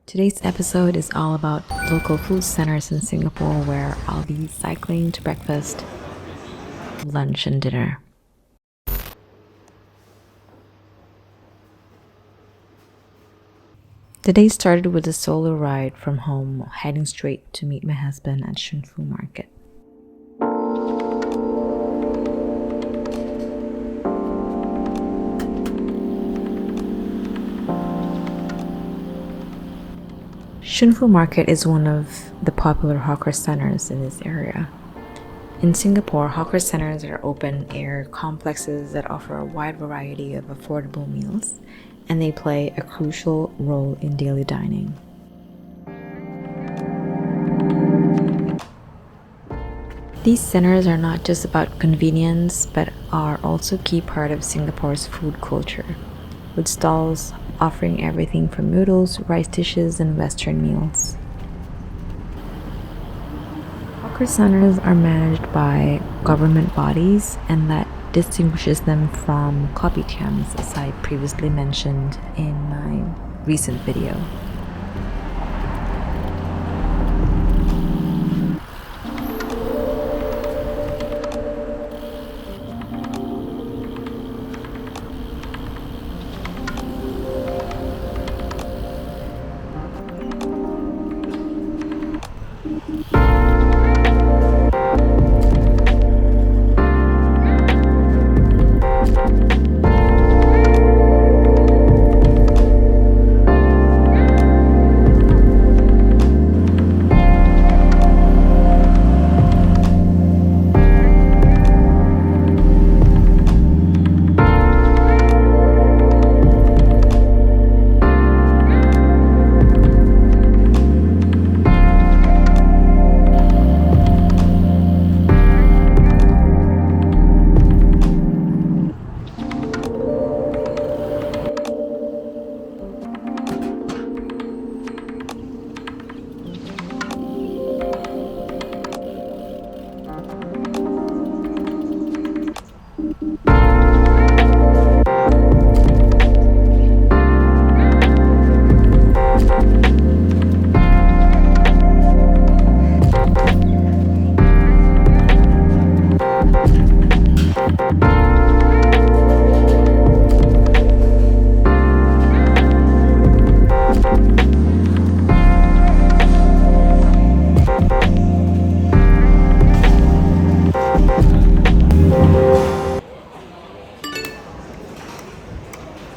Today's episode is all about local food centers in Singapore where I'll be cycling to breakfast, lunch, and dinner. The day started with a solo ride from home, heading straight to meet my husband at Shun Market. Shun Market is one of the popular hawker centers in this area. In Singapore, hawker centers are open-air complexes that offer a wide variety of affordable meals, and they play a crucial role in daily dining. These centers are not just about convenience, but are also a key part of Singapore's food culture, with stalls offering everything from noodles, rice dishes, and Western meals. Hawker centers are managed by government bodies, and that distinguishes them from kopitiams, as I previously mentioned in my recent video.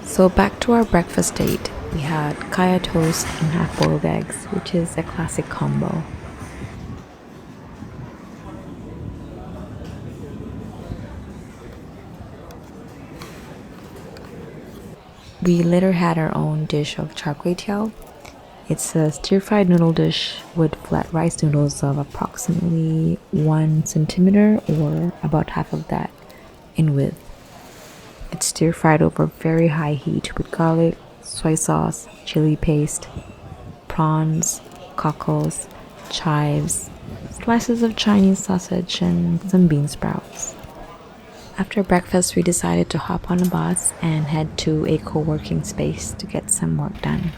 So back to our breakfast date, we had kaya toast and half-boiled eggs, which is a classic combo. We later had our own dish of Chap. It's a stir-fried noodle dish with flat rice noodles of approximately 1 centimeter or about half of that in width. It's stir-fried over very high heat with garlic, soy sauce, chili paste, prawns, cockles, chives, slices of Chinese sausage, and some bean sprouts. After breakfast, we decided to hop on a bus and head to a co-working space to get some work done.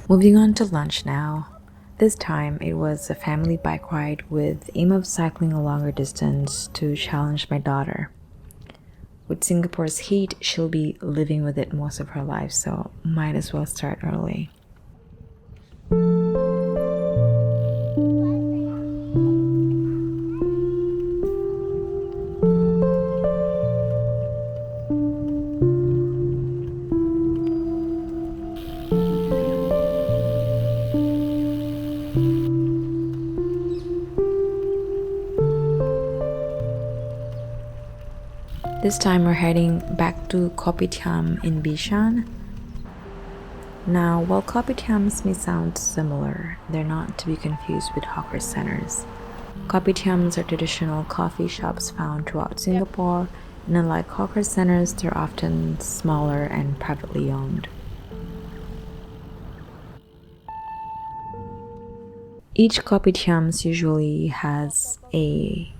Moving on to lunch now. This time it was a family bike ride with the aim of cycling a longer distance to challenge my daughter. With Singapore's heat, she'll be living with it most of her life, so might as well start early. This time we're heading back to Kopitiam in Bishan. Now, while Kopitiams may sound similar, they're not to be confused with hawker centers. Kopitiams are traditional coffee shops found throughout Singapore, and unlike hawker centers, they're often smaller and privately owned. Each Kopitiams usually has a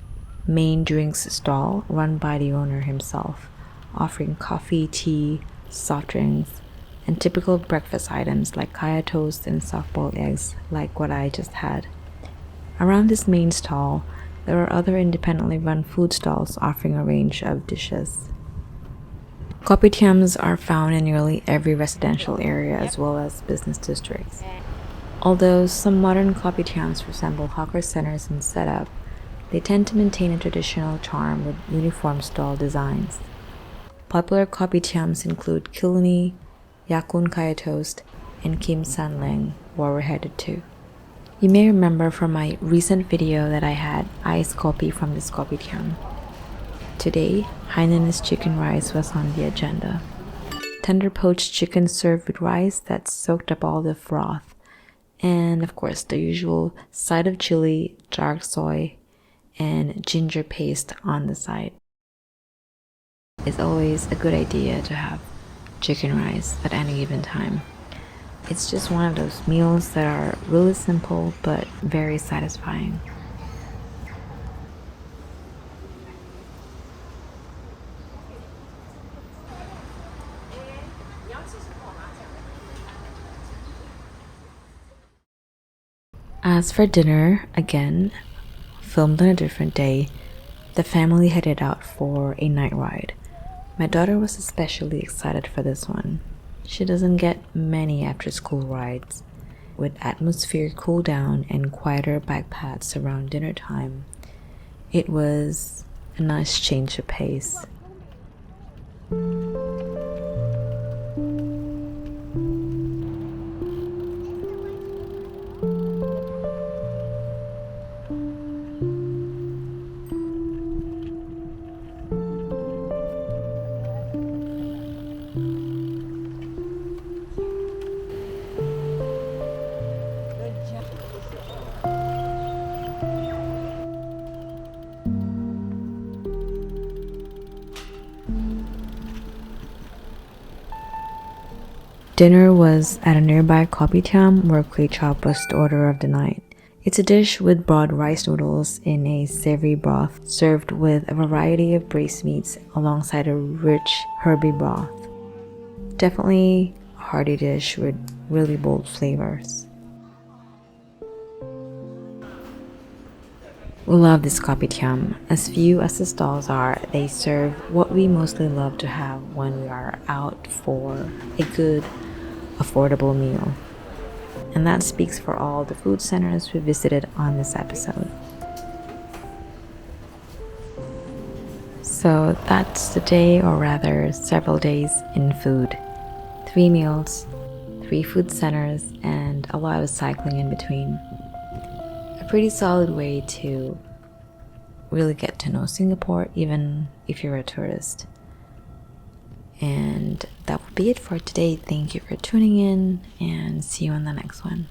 main drinks stall run by the owner himself, offering coffee, tea, soft drinks, and typical breakfast items like kaya toast and soft-boiled eggs like what I just had. Around this main stall, there are other independently run food stalls offering a range of dishes. Kopitiams are found in nearly every residential area as well as business districts. Although some modern kopitiams resemble hawker centers in setup, they tend to maintain a traditional charm with uniform stall designs. Popular kopitiams include Kilni, Yakun Kaya Toast, and Kim San Leng, where we're headed to. You may remember from my recent video that I had iced coffee from this kopitiam. Today, Hainanese chicken rice was on the agenda. Tender poached chicken served with rice that soaked up all the froth, and of course the usual side of chili, dark soy, and ginger paste on the side. It's always a good idea to have chicken rice at any given time. It's just one of those meals that are really simple but very satisfying. As for dinner, again, filmed on a different day, the family headed out for a night ride. My daughter was especially excited for this one. She doesn't get many after-school rides. With atmospheric cool down and quieter bike paths around dinner time, it was a nice change of pace. Dinner was at a nearby kopitiam where Chap was the order of the night. It's a dish with broad rice noodles in a savory broth served with a variety of braised meats alongside a rich herby broth. Definitely a hearty dish with really bold flavors. We love this kopitiam. As few as the stalls are, they serve what we mostly love to have when we are out for a good, affordable meal. And that speaks for all the food centers we visited on this episode. So that's the day, or rather several days in food. 3 meals, 3 food centers, and a lot of cycling in between. A pretty solid way to really get to know Singapore, even if you're a tourist. And that will be it for today. Thank you for tuning in, and see you on the next one.